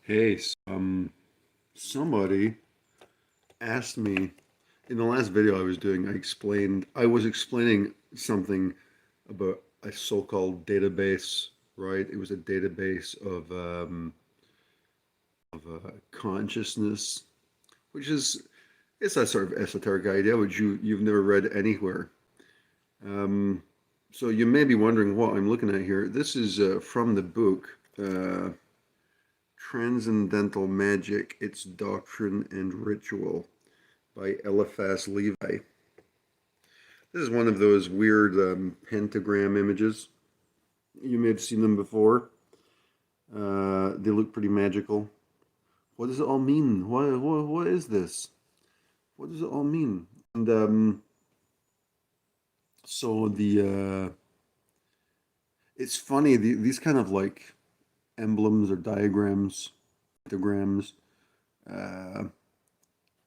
Hey, somebody asked me in the last video I was doing, I was explaining something about a so-called database, right? It was a database of consciousness, which is it's a sort of esoteric idea which you've never read anywhere. Um, so you may be wondering what I'm looking at here. This is from the book. Transcendental Magic, Its Doctrine and Ritual by Eliphas Levi. This is one of those weird pentagram images. You may have seen them before. They look pretty magical. What does it all mean? What is this? What does it all mean? And so it's funny, these kind of like emblems or diagrams, pentagrams, uh,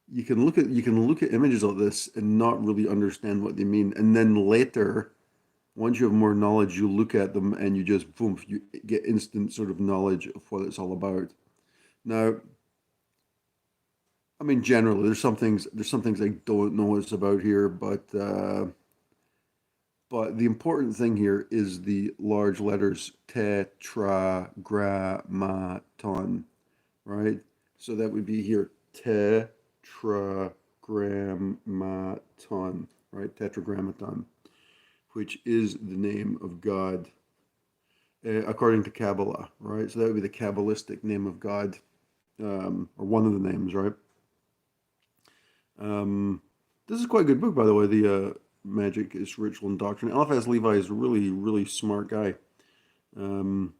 you can look at images like this and not really understand what they mean, and then later, once you have more knowledge, you look at them and you just boom, you get instant sort of knowledge of what it's all about. Now, I mean, generally, there's some things I don't know what it's about here, but the important thing here is the large letters tetragrammaton, right? So that would be here tetragrammaton, right? Tetragrammaton, which is the name of God according to Kabbalah, right? So that would be the Kabbalistic name of God, or one of the names, right? Um, this is quite a good book, by the way. The Magic is Ritual and Doctrine. Eliphas Levi is a really, really smart guy. Um,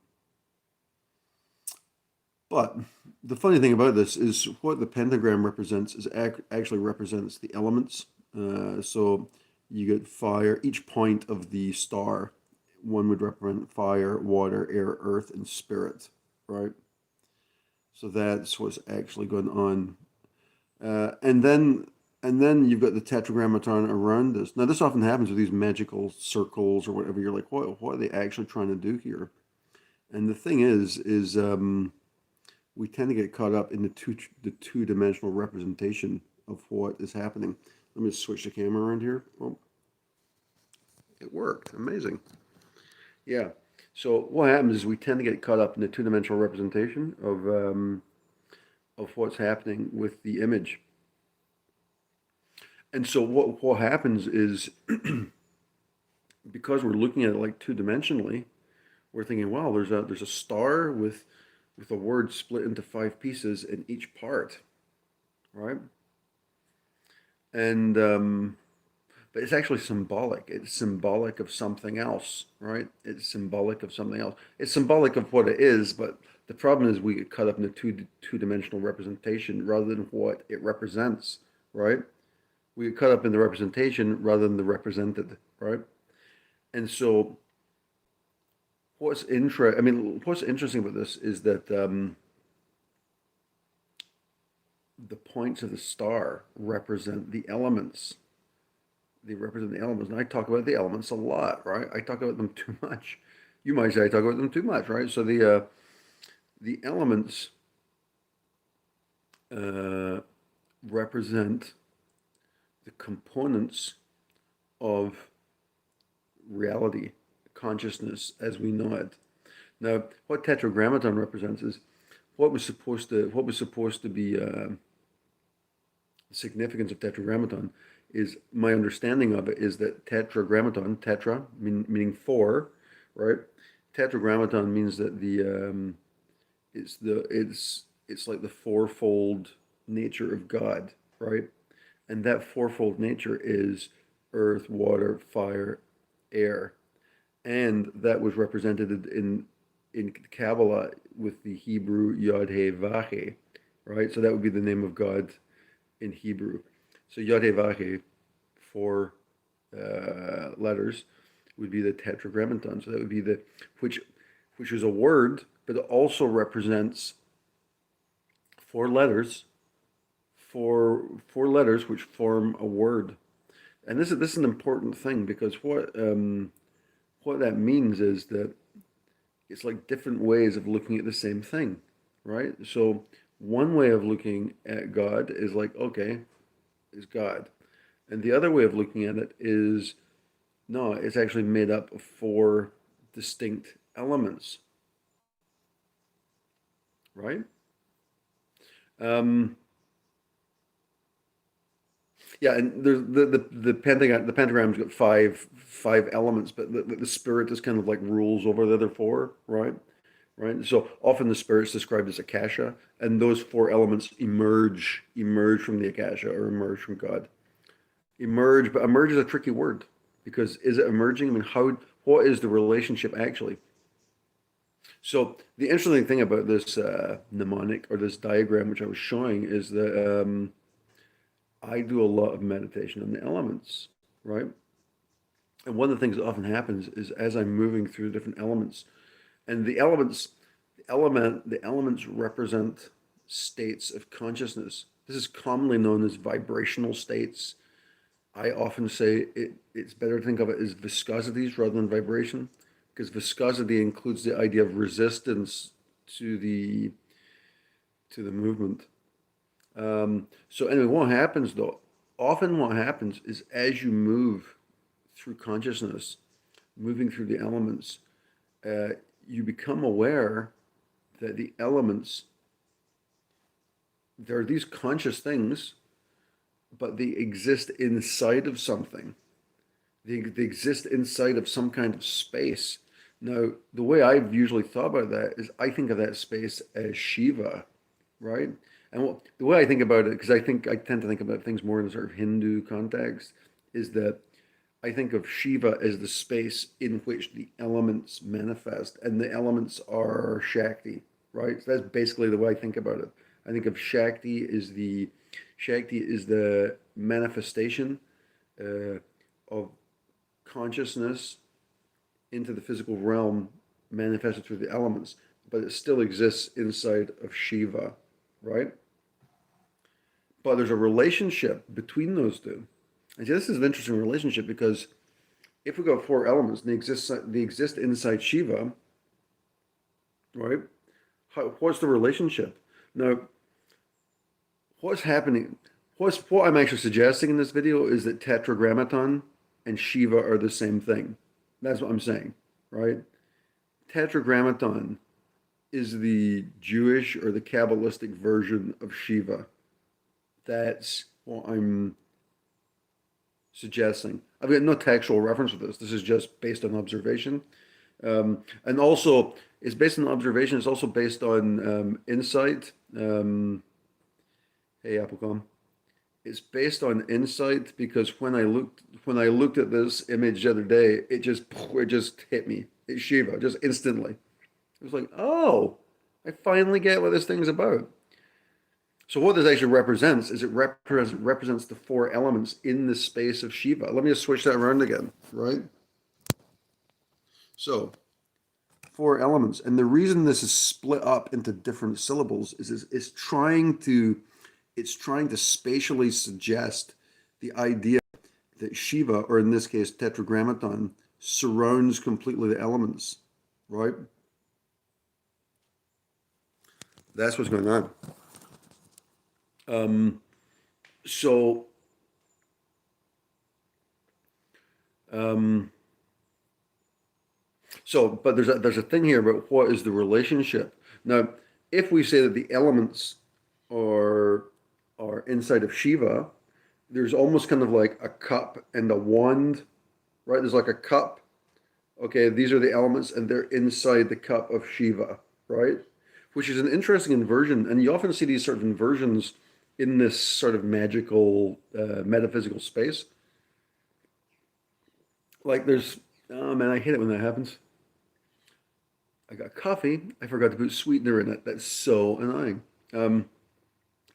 but the funny thing about this is what the pentagram represents is actually represents the elements. So you get fire. Each point of the star, one would represent fire, water, air, earth, and spirit, right? So that's what's actually going on. And then you've got the tetragrammaton around this. Now this often happens with these magical circles or whatever. You're like, what are they actually trying to do here? And the thing is we tend to get caught up in the two-dimensional representation of what is happening. Let me just switch the camera around here. Oh, it worked. Amazing. Yeah. So what happens is we tend to get caught up in the two-dimensional representation of what's happening with the image. And so what happens is because we're looking at it like two-dimensionally, we're thinking, wow, there's a star with a word split into five pieces in each part, right? And but it's actually symbolic. It's symbolic of something else, right? It's symbolic of something else. It's symbolic of what it is, but the problem is we get caught up in the two-dimensional representation rather than what it represents, right? We get caught up in the representation rather than the represented, right? And so what's interesting about this is that the points of the star represent the elements. They represent the elements. And I talk about the elements a lot, right? I talk about them too much. You might say I talk about them too much, right? So the elements uh, represent the components of reality, consciousness as we know it. Now, what tetragrammaton represents is what was supposed to be the significance of tetragrammaton is my understanding of it is that tetragrammaton, meaning four, right? Tetragrammaton means that it's like the fourfold nature of God, right? And that fourfold nature is earth, water, fire, air, and that was represented in Kabbalah with the Hebrew Yod He Vah He, right? So that would be the name of God in Hebrew. So Yod He Vah He, four letters, would be the Tetragrammaton. So that would be which is a word, but it also represents four letters, four letters which form a word. And this is an important thing because what that means is that it's like different ways of looking at the same thing, right? So one way of looking at God is like, okay, is God. And the other way of looking at it is, no, it's actually made up of four distinct elements, right? Um, yeah, and there's the pentagram's got five elements, but the spirit is kind of like rules over the other four, right? Right. So often the spirit's described as Akasha, and those four elements emerge from the Akasha or emerge from God. Emerge, but emerge is a tricky word because is it emerging? I mean, what is the relationship actually? So the interesting thing about this mnemonic or this diagram which I was showing is that I do a lot of meditation on the elements, right? And one of the things that often happens is as I'm moving through different elements, and the elements represent states of consciousness. This is commonly known as vibrational states. I often say it's better to think of it as viscosities rather than vibration, because viscosity includes the idea of resistance to the movement. So anyway, what happens though? Often what happens is as you move through consciousness, moving through the elements, uh, you become aware that the elements, there are these conscious things, but they exist inside of something. They exist inside of some kind of space. Now, the way I've usually thought about that is I think of that space as Shiva, right? And the way I think about it, because I tend to think about things more in a sort of Hindu context, is that I think of Shiva as the space in which the elements manifest, and the elements are Shakti, right? So that's basically the way I think about it. I think of Shakti is the manifestation uh, of consciousness into the physical realm, manifested through the elements, but it still exists inside of Shiva, right? But there's a relationship between those two. And see, this is an interesting relationship because if we go four elements and they exist inside Shiva, right? What's the relationship? Now, what's happening? What I'm actually suggesting in this video is that Tetragrammaton and Shiva are the same thing. That's what I'm saying, right? Tetragrammaton is the Jewish or the Kabbalistic version of Shiva. That's what I'm suggesting. I've got no textual reference for this. This is just based on observation. And also, it's based on observation. It's also based on insight. Hey, Applecom. It's based on insight because when I looked at this image the other day, it just hit me. It's Shiva, just instantly. It was like, oh, I finally get what this thing's about. So what this actually represents is represents the four elements in the space of Shiva. Let me just switch that around again, right? So four elements, and the reason this is split up into different syllables is it's trying to spatially suggest the idea that Shiva, or in this case Tetragrammaton, surrounds completely the elements, right? That's what's going on. Um, so um, but there's a thing here about what is the relationship. Now, if we say that the elements are are inside of Shiva, there's almost kind of like a cup and a wand, right? There's like a cup. Okay, these are the elements, and they're inside the cup of Shiva, right? Which is an interesting inversion, and you often see these sort of inversions in this sort of magical, metaphysical space. Like there's, oh man, I hate it when that happens. I got coffee. I forgot to put sweetener in it. That's so annoying. Um,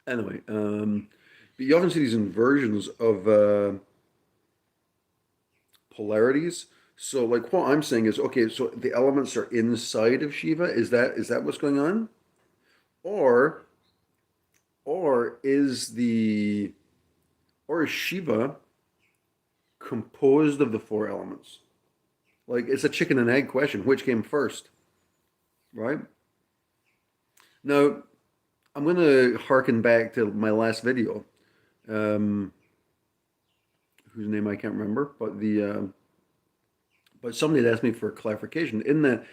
anyway, but you often see these inversions of polarities. So, like what I'm saying is, okay, so the elements are inside of Shiva. Is that what's going on? Or or is the or is Shiva composed of the four elements? Like it's a chicken and egg question. Which came first, right? Now, I'm going to harken back to my last video, um, whose name I can't remember, but somebody had asked me for a clarification. In that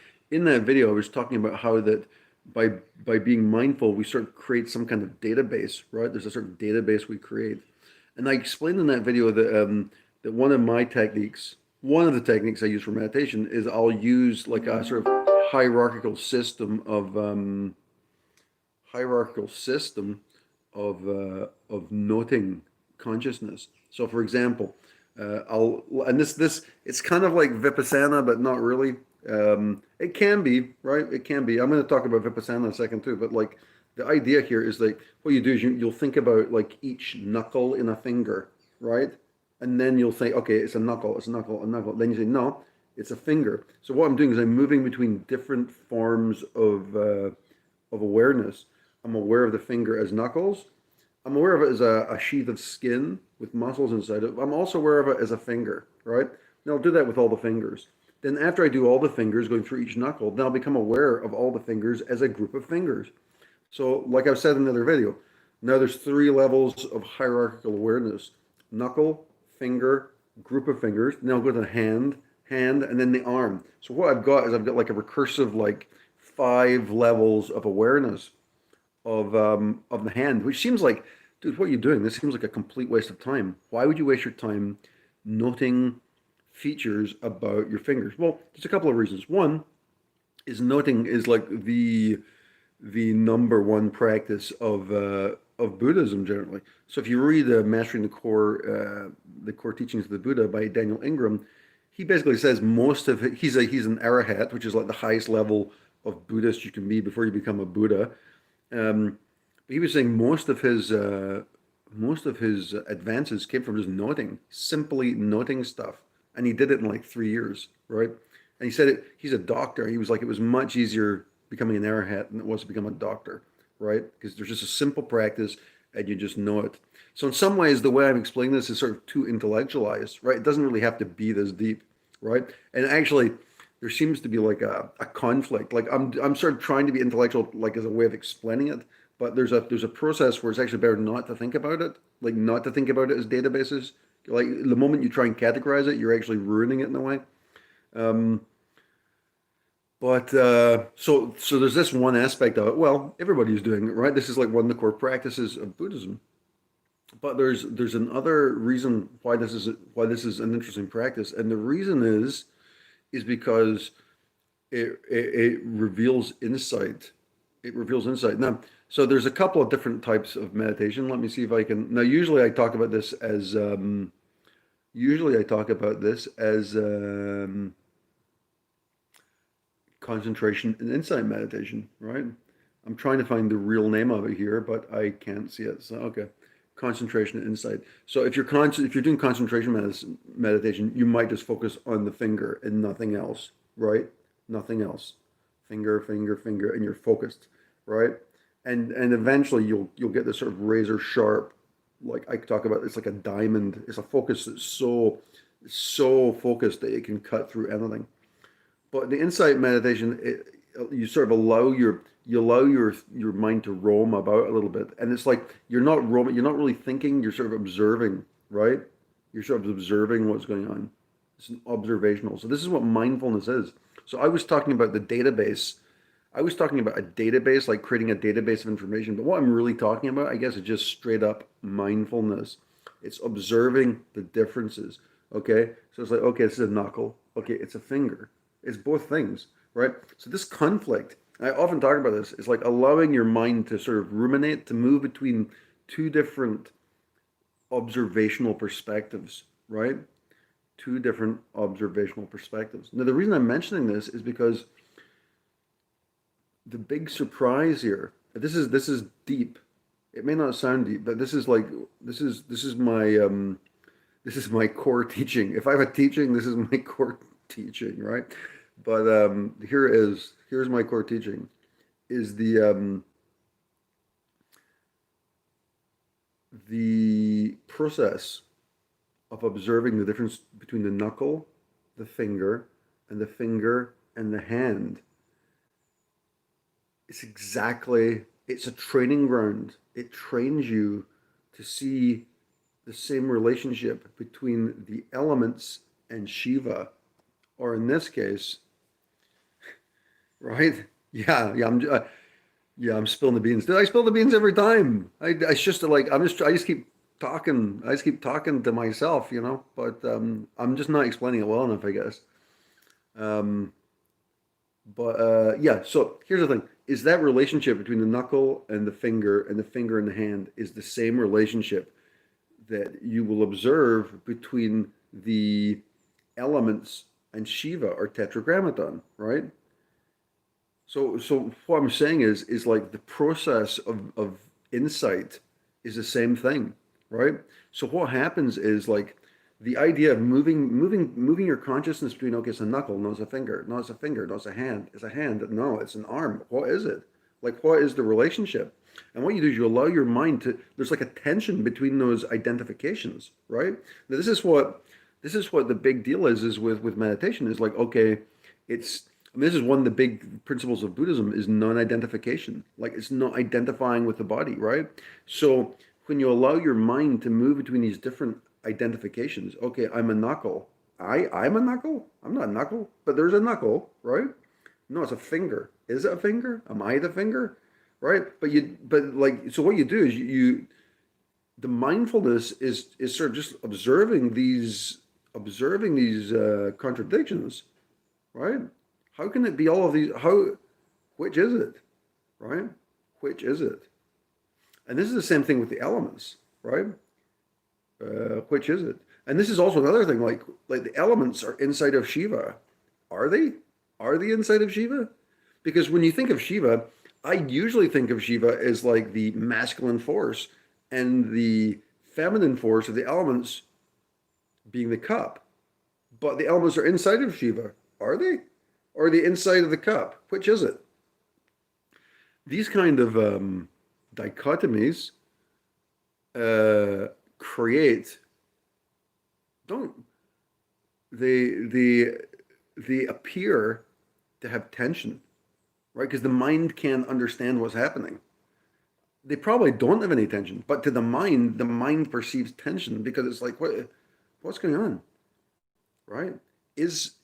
video, I was talking about how that by by being mindful, we sort of create some kind of database, right? There's a certain database we create, and I explained in that video that one of the techniques I use for meditation is I'll use like a sort of hierarchical system of hierarchical system of noting consciousness. So, for example, I'll and this it's kind of like vipassana, but not really. It can be, right. It can be. I'm going to talk about vipassana in a second too. But like the idea here is like what you do is you'll think about like each knuckle in a finger, right? And then you'll say, okay, it's a knuckle, it's a knuckle, a knuckle. Then you say, no, it's a finger. So what I'm doing is I'm moving between different forms of awareness. I'm aware of the finger as knuckles. I'm aware of it as a sheath of skin with muscles inside it. I'm also aware of it as a finger, right? And I'll do that with all the fingers. Then after I do all the fingers going through each knuckle, then I'll become aware of all the fingers as a group of fingers. So like I've said in another video, now there's 3 levels of hierarchical awareness: knuckle, finger, group of fingers. Then I'll go to the hand, and then the arm. So what I've got is I've got like a recursive like 5 levels of awareness of the hand, which seems like, dude, what are you doing? This seems like a complete waste of time. Why would you waste your time noting features about your fingers? Well, there's a couple of reasons. One is noting is like the number one practice of Buddhism generally. So if you read Mastering the Core Teachings of the Buddha by Daniel Ingram, he basically says most of it, he's an arahat, which is like the highest level of Buddhist you can be before you become a Buddha. Um, he was saying most of his advances came from just noting, simply noting stuff, and he did it in like 3 years, right? And he said it. He's a doctor. He was like, it was much easier becoming an arahat than it was to become a doctor, right? Because there's just a simple practice, and you just know it. So in some ways, the way I'm explaining this is sort of too intellectualized, right? It doesn't really have to be this deep, right? And actually, there seems to be like a conflict. Like I'm sort of trying to be intellectual, like as a way of explaining it, but there's a process where it's actually better not to think about it, like not to think about it as databases. Like the moment you try and categorize it, you're actually ruining it in a way. Um, but there's this one aspect of it. Well, everybody's doing it, right? This is like one of the core practices of Buddhism. But there's another reason why this is an interesting practice, and the reason is because it reveals insight. It reveals insight. Now, so there's a couple of different types of meditation. Let me see if I can. Now, usually I talk about this as concentration and insight meditation, right? I'm trying to find the real name of it here, but I can't see it. So okay, concentration and insight. So if you're doing meditation, you might just focus on the finger and nothing else, right? Nothing else. Finger, finger, finger, and you're focused, right? And eventually you'll get this sort of razor sharp, like I talk about. It's like a diamond. It's a focus that's so focused that it can cut through anything. But the insight meditation, you sort of allow your mind to roam about a little bit, and it's like you're not roaming, you're not really thinking, you're sort of observing, right? You're sort of observing what's going on. It's an observational. So this is what mindfulness is. So I was talking about the database. I was talking about a database, like creating a database of information. But what I'm really talking about, I guess, is just straight up mindfulness. It's observing the differences. Okay, so it's like, okay, this is a knuckle. Okay, it's a finger. It's both things, right? So this conflict, I often talk about this, is like allowing your mind to sort of ruminate, to move between 2 different observational perspectives, right? 2 different observational perspectives. Now, the reason I'm mentioning this is because the big surprise here, this is deep. It may not sound deep, but this is my core teaching. If I have a teaching, this is my core teaching, right? But here's my core teaching is the process of observing the difference between the knuckle, the finger and the hand it's a training ground. It trains you to see the same relationship between the elements and Shiva, or in this case, right? Yeah, I'm spilling the beans. Dude, I spill the beans every time. It's just like I just keep talking. I just keep talking to myself, But I'm just not explaining it well enough, I guess. Um, but yeah. So here's the thing: is that relationship between the knuckle and the finger and the hand is the same relationship that you will observe between the elements and Shiva or tetragrammaton, right? So what I'm saying is like the process of insight is the same thing, right? So what happens is like the idea of moving your consciousness between, okay, it's a knuckle, no, it's a finger, no, it's a finger, no, it's a hand, no, it's an arm. What is it? Like what is the relationship? And what you do is you allow your mind to, there's like a tension between those identifications, right? Now, this is what the big deal is with meditation is like, okay, it's I mean, this is one of the big principles of Buddhism is non-identification. Like it's not identifying with the body, right? So when you allow your mind to move between these different identifications, okay, I'm a knuckle. I'm a knuckle. I'm not a knuckle, but there's a knuckle, right? No, it's a finger. Is it a finger? Am I the finger? Right? But like, so what you do is the mindfulness is sort of just observing these contradictions, right? How can it be all of these? Which is it, right? Which is it? And this is the same thing with the elements, right? Which is it? And this is also another thing, like the elements are inside of Shiva. Are they? Are they inside of Shiva? Because when you think of Shiva, I usually think of Shiva as like the masculine force and the feminine force of the elements being the cup. But the elements are inside of Shiva. Are they? Or the inside of the cup? Which is it? These kind of dichotomies create don't they appear to have tension, right? Because the mind can't understand what's happening. They probably don't have any tension, but to the mind perceives tension because it's like, what's going on, right? Is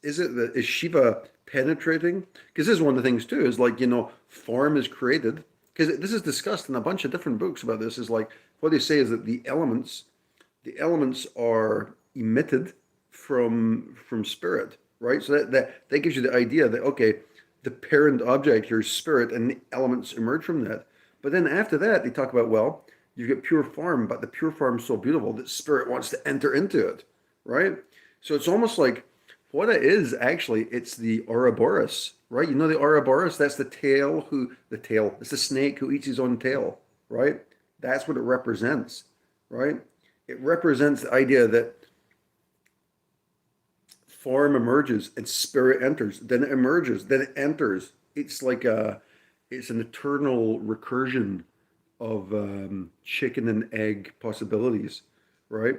Shiva penetrating? Because this is one of the things too, is like, form is created. Because this is discussed in a bunch of different books about this, is like what they say is that the elements are emitted from spirit, right? So that gives you the idea that okay, the parent object here is spirit and the elements emerge from that. But then after that, they talk about, well, you get pure form, but the pure form is so beautiful that spirit wants to enter into it, right? So it's almost like what it is actually, it's the Ouroboros, right? You know the Ouroboros? That's it's the snake who eats his own tail, right? That's what it represents, right? It represents the idea that form emerges and spirit enters, then it emerges, then it enters. It's an eternal recursion of chicken and egg possibilities, right?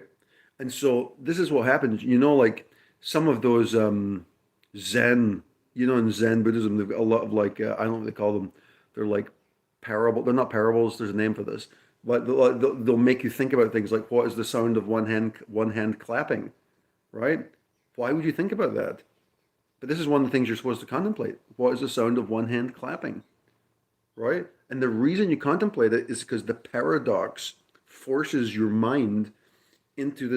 And so this is what happens. Like some of those Zen, in Zen Buddhism, they've got a lot of like I don't know what they call them. They're like parable. They're not parables. There's a name for this, but they'll make you think about things like what is the sound of one hand clapping, right? Why would you think about that? But this is one of the things you're supposed to contemplate. What is the sound of one hand clapping, right? And the reason you contemplate it is because the paradox forces your mind into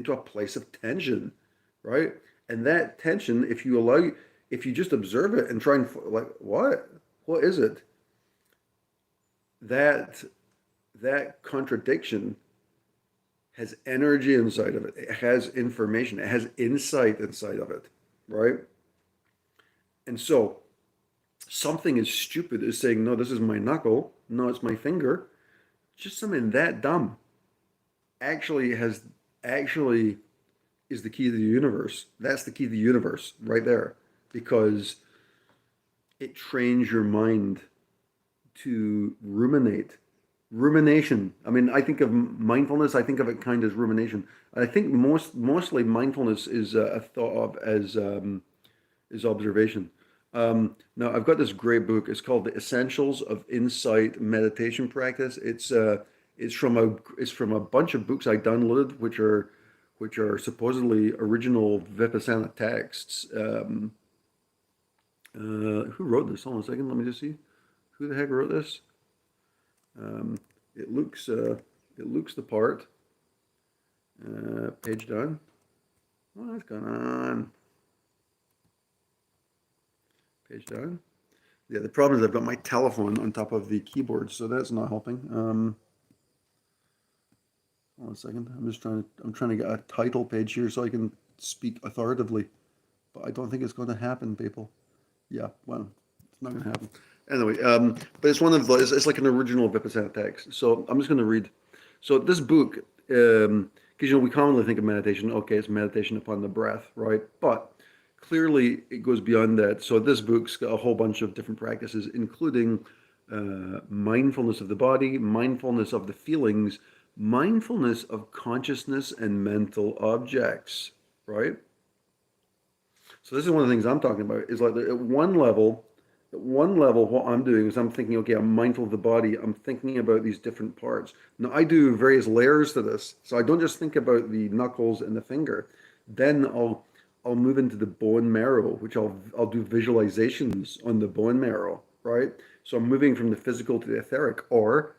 a place of tension, right? And that tension, if you just observe it and try and like, what is it? That contradiction has energy inside of it. It has information. It has insight inside of it, right? And so something as stupid as saying, no, this is my knuckle. No, it's my finger. Just something that dumb actually is the key to the universe. That's the key to the universe right there, because it trains your mind to ruminate. Rumination. I mean, I think of mindfulness. I think of it kind of as rumination. I think mostly mindfulness is thought of as observation. Now I've got this great book. It's called The Essentials of Insight Meditation Practice. It's from a bunch of books I downloaded, which are supposedly original Vipassana texts. Who wrote this? Hold on a second. Let me just see. Who the heck wrote this? Um, it looks the part. Page down. What's going on? Page down. Yeah, the problem is I've got my telephone on top of the keyboard, so that's not helping. Hold on a second. I'm trying to get a title page here so I can speak authoritatively, but I don't think it's going to happen, people. Yeah, well, it's not going to happen. Anyway, but it's one of those. It's like an original Vipassana text. So I'm just going to read. So this book, because we commonly think of meditation. Okay, it's meditation upon the breath, right? But clearly, it goes beyond that. So this book's got a whole bunch of different practices, including mindfulness of the body, mindfulness of the feelings, mindfulness of consciousness and mental objects, right? So this is one of the things I'm talking about is like at one level, what I'm doing is I'm thinking, okay, I'm mindful of the body. I'm thinking about these different parts. Now I do various layers to this. So I don't just think about the knuckles and the finger. Then I'll move into the bone marrow, which I'll do visualizations on the bone marrow, right? So I'm moving from the physical to the etheric or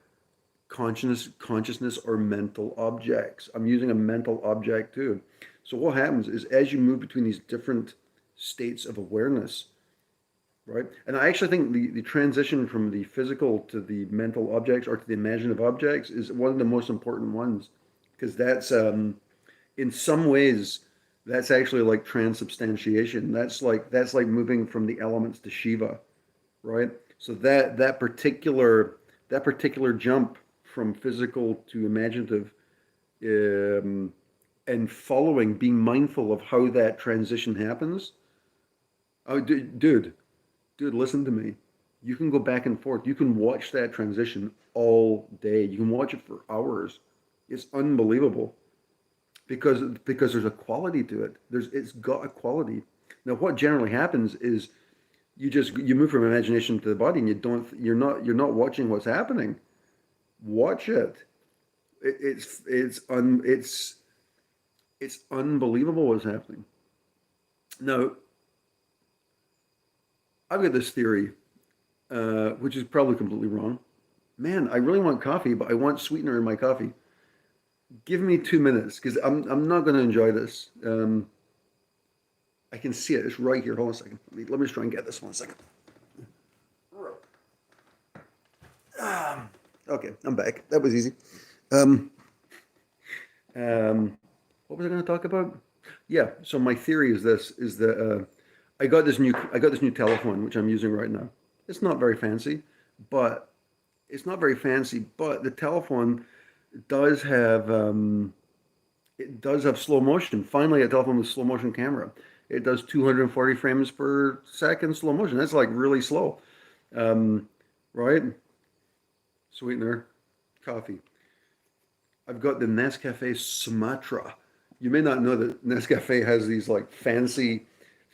consciousness or mental objects. I'm using a mental object too. So what happens is as you move between these different states of awareness, right? And I actually think the transition from the physical to the mental objects or to the imaginative objects is one of the most important ones because that's in some ways that's actually like transubstantiation. That's like moving from the elements to Shiva, right? So that particular jump from physical to imaginative um, and following, being mindful of how that transition happens. Oh, dude, listen to me. You can go back and forth. You can watch that transition all day. You can watch it for hours. It's unbelievable because there's a quality to it. It's got a quality. Now, what generally happens is you move from imagination to the body, and you're not watching what's happening. Watch it. It's unbelievable what's happening. Now, I've got this theory, which is probably completely wrong. Man, I really want coffee, but I want sweetener in my coffee. Give me 2 minutes, because I'm not going to enjoy this. I can see it. It's right here. Hold on a second. Let me just try and get this one second. Okay, I'm back. That was easy. Um, what was I going to talk about? Yeah. So my theory is this: is that I got this new telephone which I'm using right now. It's not very fancy, but the telephone does have it does have slow motion. Finally, a telephone with slow motion camera. It does 240 frames per second slow motion. That's like really slow, right? Sweetener, coffee. I've got the Nescafe Sumatra. You may not know that Nescafe has these like fancy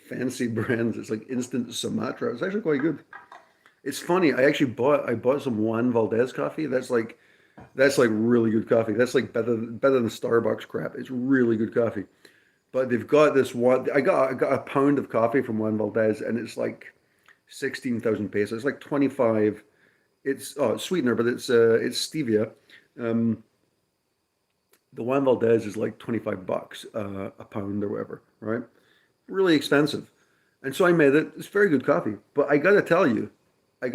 brands. It's like instant Sumatra. It's actually quite good. It's funny. I bought some Juan Valdez coffee. That's like really good coffee. That's like better than Starbucks crap. It's really good coffee. But they've got this one. I got a pound of coffee from Juan Valdez, and it's like 16,000 pesos. It's like 25. It's sweetener, but it's stevia. Um, the Juan Valdez is like 25 bucks a pound or whatever, right? Really expensive. And so I made it. It's very good coffee. But I gotta tell you, the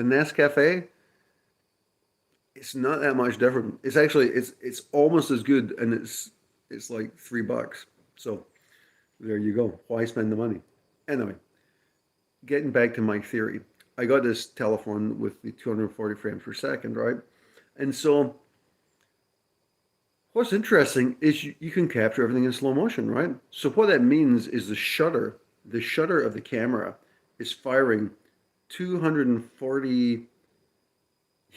Nescafe, it's not that much different. It's almost as good, and it's like $3. So there you go. Why spend the money? Anyway, getting back to my theory, I got this telephone with the 240 frames per second, right? And so what's interesting is you can capture everything in slow motion, right? So what that means is the shutter of the camera is firing 240,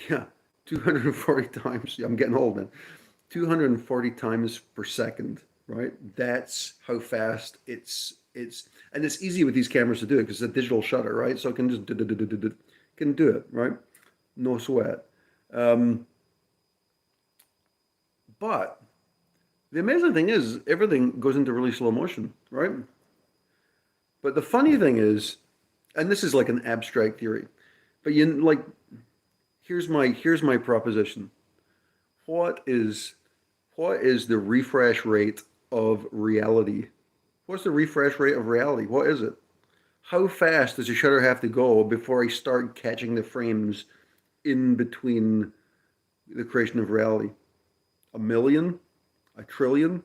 yeah, 240 times. Yeah, I'm getting old, man. 240 times per second, right? That's how fast and it's easy with these cameras to do it because it's a digital shutter, right? So it can just can do it, right? No sweat. Um, but the amazing thing is everything goes into really slow motion, right? But the funny thing is, and this is like an abstract theory, but you like here's my proposition. What is what is the refresh rate of reality? What's the refresh rate of reality? What is it? How fast does the shutter have to go before I start catching the frames in between the creation of reality? A million? A trillion?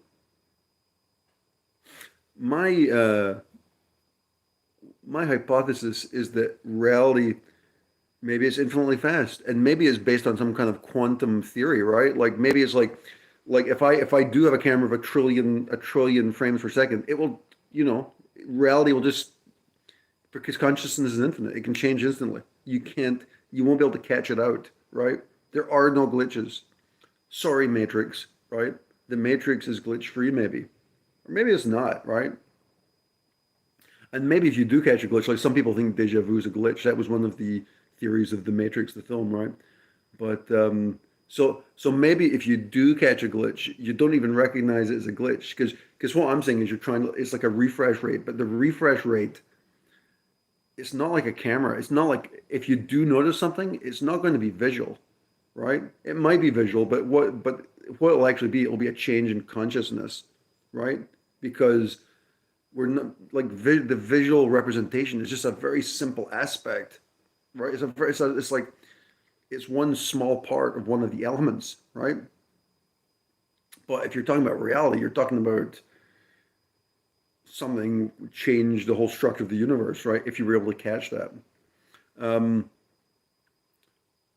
My my hypothesis is that reality maybe it's infinitely fast, and maybe it's based on some kind of quantum theory, right? Like maybe it's like if I do have a camera of a trillion frames per second, it will, reality will just, because consciousness is infinite, it can change instantly. You won't be able to catch it out, right? There are no glitches. Sorry, Matrix, right? The Matrix is glitch free, maybe, or maybe it's not, right? And maybe if you do catch a glitch, like some people think deja vu is a glitch. That was one of the theories of the Matrix, the film, right? But so maybe if you do catch a glitch, you don't even recognize it as a glitch because what I'm saying is you're trying to, it's like a refresh rate, but the refresh rate, it's not like a camera. It's not like if you do notice something, it's not going to be visual, right? It might be visual, but what it'll actually be, it'll be a change in consciousness, right? Because we're not like the visual representation is just a very simple aspect, right? It's like it's one small part of one of the elements, right? But if you're talking about reality, you're talking about something change the whole structure of the universe, right? If you were able to catch that. Um,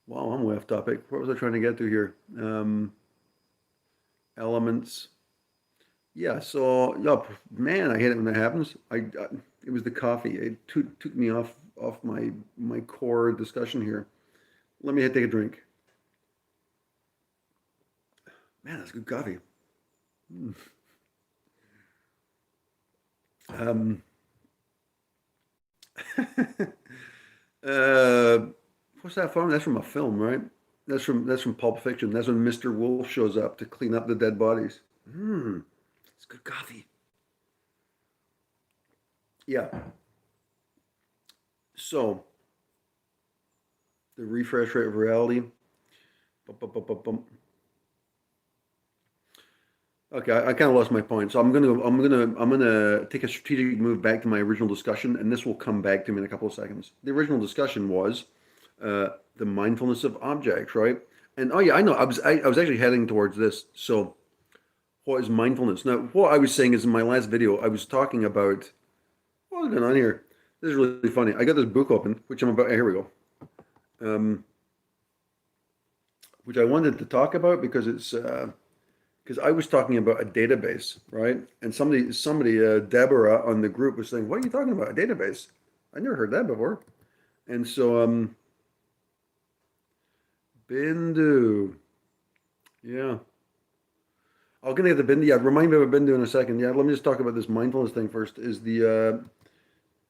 wow, I'm way off topic. What was I trying to get to here? Elements. Yeah, so yeah, man, I hate it when that happens. It was the coffee. It took me off my core discussion here. Let me take a drink. Man, that's good coffee. Mm. Um, uh, what's that from? That's from a film, right? That's from Pulp Fiction. That's when Mr. Wolf shows up to clean up the dead bodies. Hmm, it's good coffee. Yeah. So the refresh rate of reality. Bum, bum, bum, bum, bum. Okay, I kind of lost my point. So I'm gonna take a strategic move back to my original discussion, and this will come back to me in a couple of seconds. The original discussion was the mindfulness of objects, right? And oh yeah, I know. I was actually heading towards this. So what is mindfulness? Now, what I was saying is in my last video, I was talking about what's going on here. This is really funny. I got this book open, which I'm about. Here we go. Um, which I wanted to talk about because it's because I was talking about a database, right? And somebody, Deborah on the group was saying, "What are you talking about? A database? I never heard that before." And so, Bindu, yeah, I'll get the Bindu. Yeah, remind me of a Bindu in a second. Yeah, let me just talk about this mindfulness thing first. Is the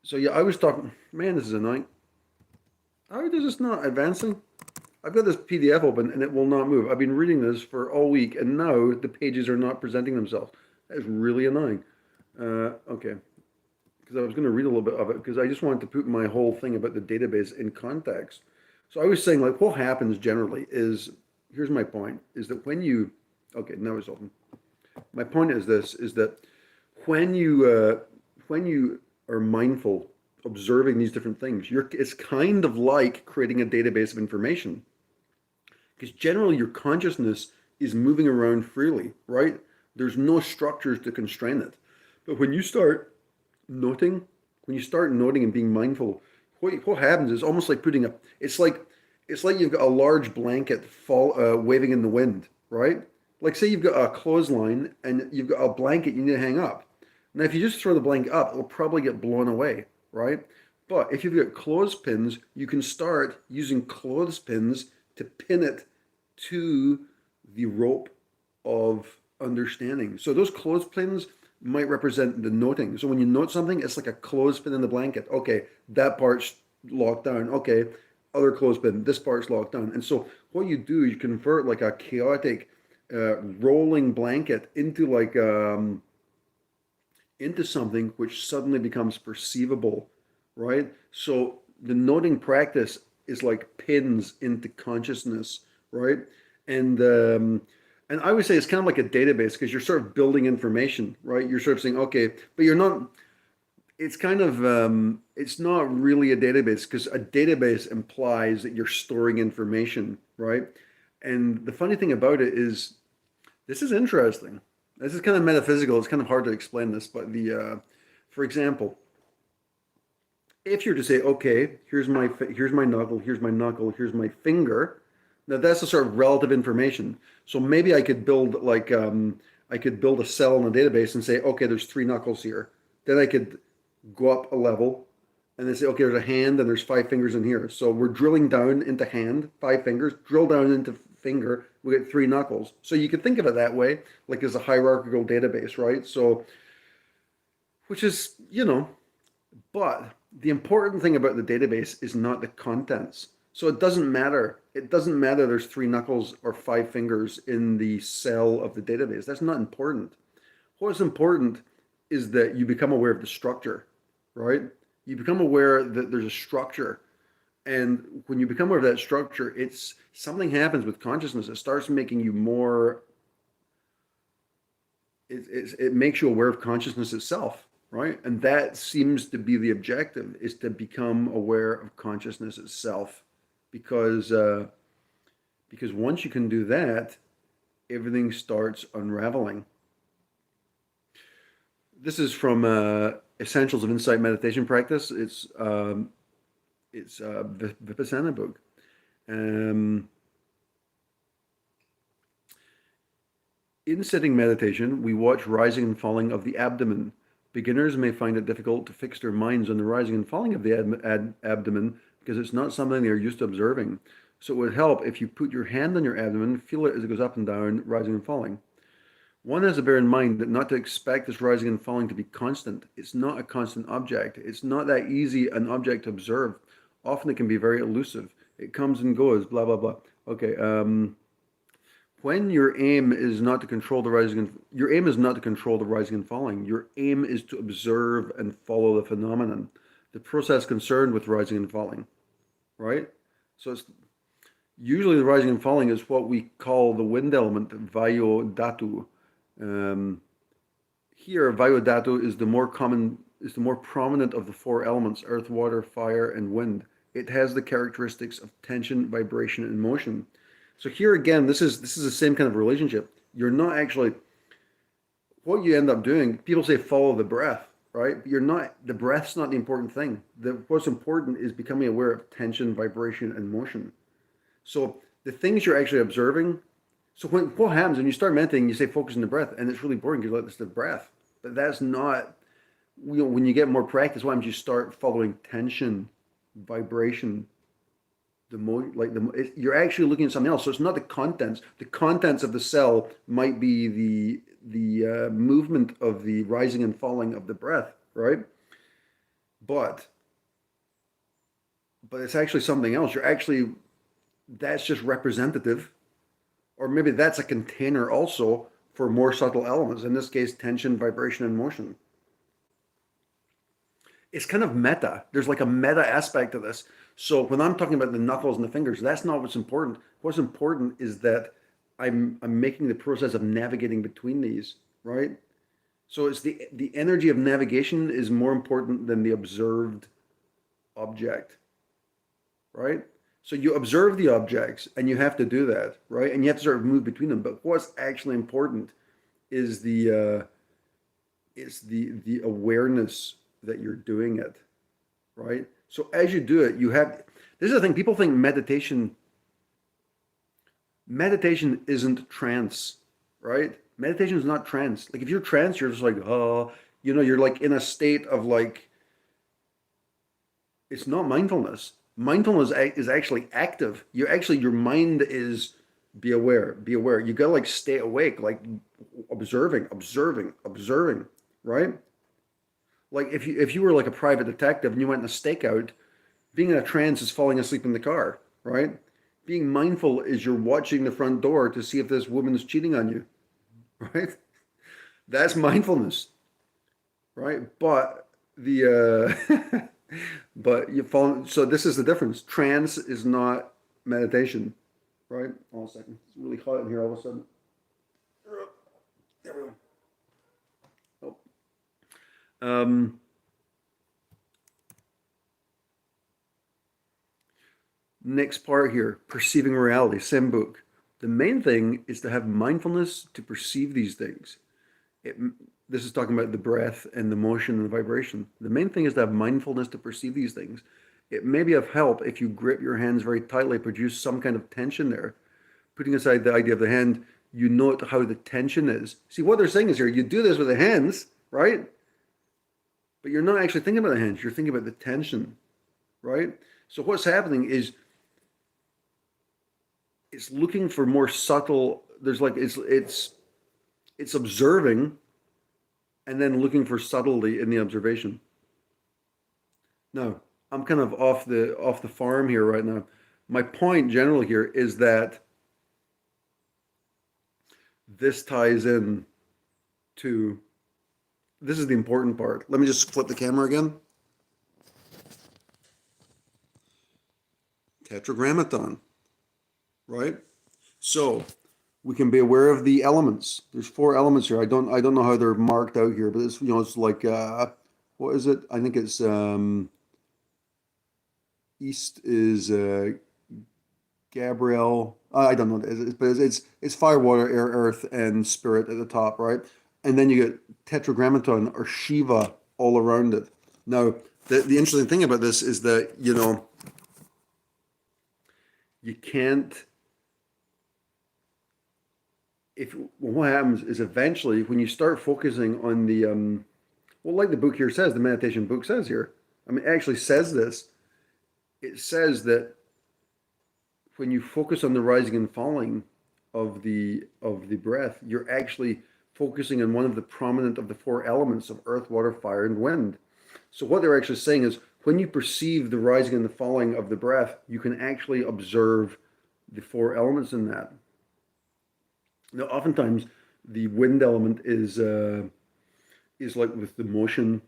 so yeah, I was talking. Man, this is annoying. How is this not advancing? I've got this PDF open and it will not move. I've been reading this for all week and now the pages are not presenting themselves. That is really annoying. Okay, because I was going to read a little bit of it because I just wanted to put my whole thing about the database in context. So I was saying like what happens generally is, here's my point, is that okay, now it's open. My point is this, is that when you are mindful, observing these different things, it's kind of like creating a database of information because generally your consciousness is moving around freely, right? There's no structures to constrain it. But noting, when you start noting and being mindful, what happens is almost like it's like you've got a large blanket waving in the wind, right? Like say you've got a clothesline and you've got a blanket you need to hang up. Now, if you just throw the blanket up, it'll probably get blown away, right? But if you've got clothespins, you can start using clothespins to pin it to the rope of understanding. So those clothespins, might represent the noting. So when you note something, it's like a clothespin in the blanket. Okay, that part's locked down. Okay, other clothespin, this part's locked down. And so what you do, you convert like a chaotic rolling blanket into something which suddenly becomes perceivable, right? So the noting practice is like pins into consciousness, right? And um, and I would say it's kind of like a database because you're sort of building information, right? You're sort of saying, okay, but you're not. It's not really a database because a database implies that you're storing information, right? And the funny thing about it is, this is interesting. This is kind of metaphysical. It's kind of hard to explain this, but for example, if you're to say, okay, here's my knuckle, here's my knuckle, here's my finger. Now that's a sort of relative information. So maybe I could build a cell in a database and say, okay, there's three knuckles here. Then I could go up a level and then say, okay, there's a hand and there's five fingers in here. So we're drilling down into hand, five fingers, drill down into finger, we get three knuckles. So you could think of it that way, like as a hierarchical database, right? So, which is, but the important thing about the database is not the contents. So it doesn't matter. It doesn't matter there's three knuckles or five fingers in the cell of the database. That's not important. What's important is that you become aware of the structure, right? You become aware that there's a structure. And when you become aware of that structure, it's something happens with consciousness. It starts making you more, it makes you aware of consciousness itself, right? And that seems to be the objective, is to become aware of consciousness itself. Because once you can do that, everything starts unraveling. This is from Essentials of Insight Meditation Practice. It's Vipassana book. In sitting meditation, we watch rising and falling of the abdomen. Beginners may find it difficult to fix their minds on the rising and falling of the abdomen because it's not something they are used to observing. So it would help if you put your hand on your abdomen, feel it as it goes up and down, rising and falling. One has to bear in mind that not to expect this rising and falling to be constant. It's not a constant object. It's not that easy an object to observe. Often it can be very elusive. It comes and goes, blah, blah, blah. Okay, when your aim is not to control the rising and your aim is not to control the rising and falling. Your aim is to observe and follow the phenomenon, the process concerned with rising and falling, right? So it's usually the rising and falling is what we call the wind element, Vayu Dhatu. Here, Vayu Dhatu is the more prominent of the four elements: earth, water, fire, and wind. It has the characteristics of tension, vibration, and motion. So here again, this is the same kind of relationship. You're not actually, what you end up doing, people say follow the breath, right? But you're not, the breath's not the important thing. What's important is becoming aware of tension, vibration, and motion. So the things you're actually observing, so what happens when you start meditating, you say focus on the breath, and it's really boring because it's the breath. But that's not, when you get more practice, why don't you start following tension, vibration, you're actually looking at something else. So it's not the contents. The contents of the cell might be the movement of the rising and falling of the breath, right? But it's actually something else. That's just representative, or maybe that's a container also for more subtle elements. In this case, tension, vibration, and motion. It's kind of meta. There's like a meta aspect to this. So when I'm talking about the knuckles and the fingers, that's not what's important. What's important is that I'm making the process of navigating between these, right? So it's the energy of navigation is more important than the observed object, right? So you observe the objects and you have to do that, right? And you have to sort of move between them. But what's actually important is the awareness that you're doing it, right? So as you do it, this is the thing, people think meditation isn't trance, right? Meditation is not trance. Like if you're trance, you're just like, you're like in a state of like, it's not mindfulness. Mindfulness is actually active. Your mind is be aware. You gotta like stay awake, like observing. right? Like if you were like a private detective and you went on a stakeout, being in a trance is falling asleep in the car, right? Being mindful is you're watching the front door to see if this woman is cheating on you, right? That's mindfulness, right? But the but you fall. So this is the difference. Trance is not meditation, right? Hold on a second. It's really hot in here all of a sudden. There we go. Oh. Next part here, perceiving reality, same book. The main thing is to have mindfulness to perceive these things. It, this is talking about the breath and the motion and the vibration. The main thing is to have mindfulness to perceive these things. It may be of help if you grip your hands very tightly, produce some kind of tension there. Putting aside the idea of the hand, you note how the tension is. See, what they're saying is here, you do this with the hands, right? But you're not actually thinking about the hands, you're thinking about the tension, right? So what's happening is it's looking for more subtle, there's like, it's observing and then looking for subtlety in the observation. Now, I'm kind of off the farm here right now. My point generally here is that this ties in to, this is the important part. Let me just flip the camera again. Tetragrammaton, right? So we can be aware of the elements. There's 4 elements here. I don't know how they're marked out here, but it's, you know, it's like what is it? I think it's east is Gabriel. I don't know, but it's fire, water, air, earth, and spirit at the top, right? And then you get Tetragrammaton or Shiva all around it. Now, the interesting thing about this is that, you know, you can't, what happens is eventually when you start focusing on the, well, like the book here says, the meditation book says here, I mean, it actually says this. It says that when you focus on the rising and falling of the breath, you're actually focusing on one of the prominent of the 4 elements of earth, water, fire, and wind. So what they're actually saying is when you perceive the rising and the falling of the breath, you can actually observe the 4 elements in that. Now, oftentimes the wind element is like with the motion,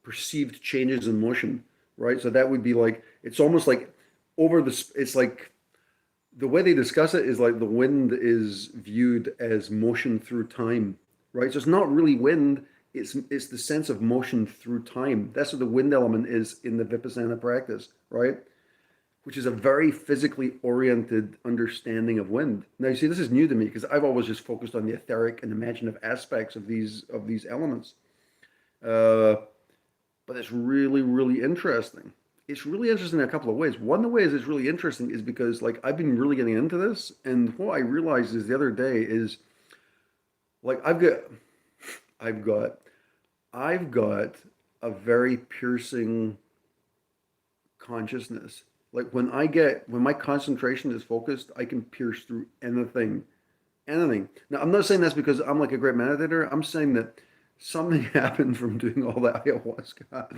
perceived changes in motion, right? So that would be like, it's almost like it's like the way they discuss it is like the wind is viewed as motion through time, right? So it's not really wind, it's the sense of motion through time. That's what the wind element is in the Vipassana practice, right? Which is a very physically oriented understanding of wind. Now, you see, this is new to me because I've always just focused on the etheric and imaginative aspects of these elements. But it's really, really interesting. It's really interesting in a couple of ways. One of the ways it's really interesting is because, like, I've been really getting into this, and what I realized is the other day is, like, I've got a very piercing consciousness. Like when my concentration is focused, I can pierce through anything. Now, I'm not saying that's because I'm like a great meditator. I'm saying that something happened from doing all that ayahuasca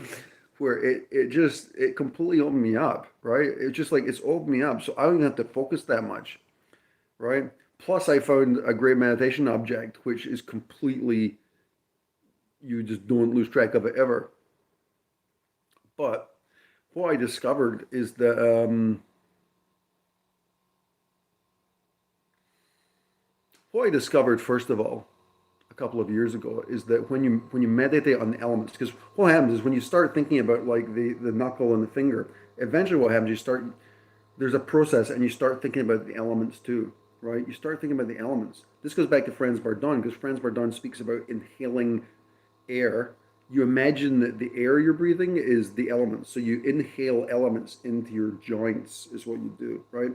where it completely opened me up, right? It's just like it's opened me up. So I don't even have to focus that much, right? Plus I found a great meditation object, which is completely, you just don't lose track of it ever. But what I discovered is that what I discovered first of all a couple of years ago is that when you meditate on the elements, because what happens is when you start thinking about like the knuckle and the finger, eventually what happens, there's a process and you start thinking about the elements too, right? You start thinking about the elements. This goes back to Franz Bardon, because Franz Bardon speaks about inhaling air. You imagine that the air you're breathing is the elements. So you inhale elements into your joints is what you do, right?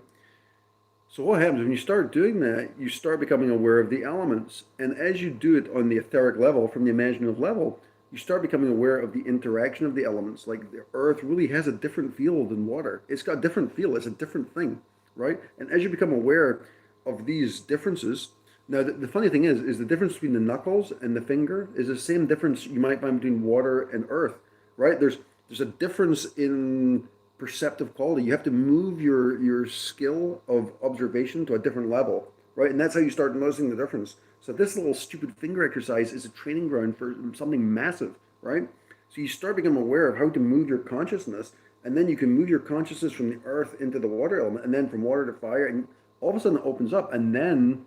So what happens when you start doing that, you start becoming aware of the elements. And as you do it on the etheric level, from the imaginative level, you start becoming aware of the interaction of the elements. Like the earth really has a different feel than water. It's got a different feel. It's a different thing, right? And as you become aware of these differences, Now, the funny thing is the difference between the knuckles and the finger is the same difference you might find between water and earth, right? There's a difference in perceptive quality. You have to move your skill of observation to a different level, right? And that's how you start noticing the difference. So this little stupid finger exercise is a training ground for something massive, right? So you start becoming aware of how to move your consciousness, and then you can move your consciousness from the earth into the water element, and then from water to fire, and all of a sudden it opens up, and then